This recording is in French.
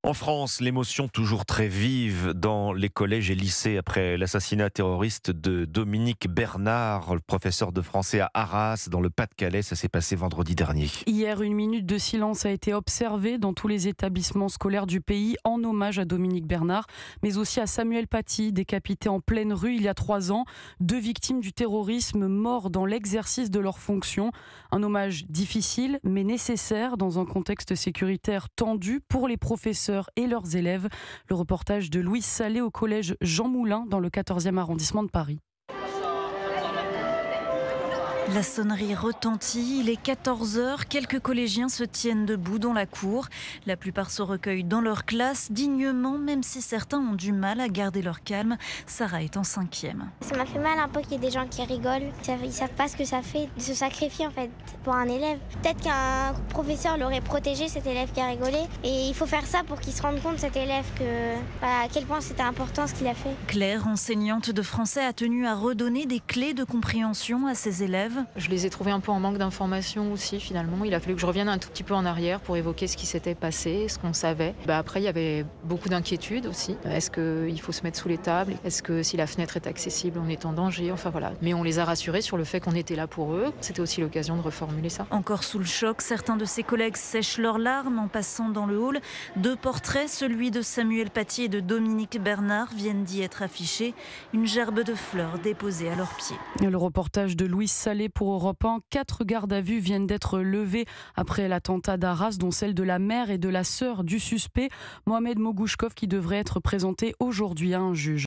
En France, l'émotion toujours très vive dans les collèges et lycées après l'assassinat terroriste de Dominique Bernard, le professeur de français à Arras, dans le Pas-de-Calais. Ça s'est passé vendredi dernier. Hier, une minute de silence a été observée dans tous les établissements scolaires du pays en hommage à Dominique Bernard, mais aussi à Samuel Paty, décapité en pleine rue il y a 3 ans. 2 victimes du terrorisme morts dans l'exercice de leurs fonctions. Un hommage difficile, mais nécessaire dans un contexte sécuritaire tendu pour les professeurs et leurs élèves. Le reportage de Louise Salé au collège Jean Moulin dans le 14e arrondissement de Paris. La sonnerie retentit, il est 14 heures, quelques collégiens se tiennent debout dans la cour. La plupart se recueillent dans leur classe, dignement, même si certains ont du mal à garder leur calme. Sarah est en 5e. Ça m'a fait mal un peu qu'il y ait des gens qui rigolent. Ils savent pas ce que ça fait de se sacrifier en fait pour un élève. Peut-être qu'un professeur l'aurait protégé, cet élève qui a rigolé. Et il faut faire ça pour qu'il se rende compte, cet élève, à quel point c'était important ce qu'il a fait. Claire, enseignante de français, a tenu à redonner des clés de compréhension à ses élèves. Je les ai trouvés un peu en manque d'informations aussi finalement. Il a fallu que je revienne un tout petit peu en arrière pour évoquer ce qui s'était passé, ce qu'on savait. Après, il y avait beaucoup d'inquiétudes aussi. Est-ce qu'il faut se mettre sous les tables? Est-ce que si la fenêtre est accessible, on est en danger? Enfin voilà. Mais on les a rassurés sur le fait qu'on était là pour eux. C'était aussi l'occasion de reformuler ça. Encore sous le choc, certains de ses collègues sèchent leurs larmes en passant dans le hall. 2 portraits, celui de Samuel Paty et de Dominique Bernard, viennent d'y être affichés. Une gerbe de fleurs déposée à leurs pieds. Le reportage de Louise Salé pour Europe 1. 4 gardes à vue viennent d'être levées après l'attentat d'Arras, dont celle de la mère et de la sœur du suspect, Mohamed Mogouchkov, qui devrait être présenté aujourd'hui à un juge.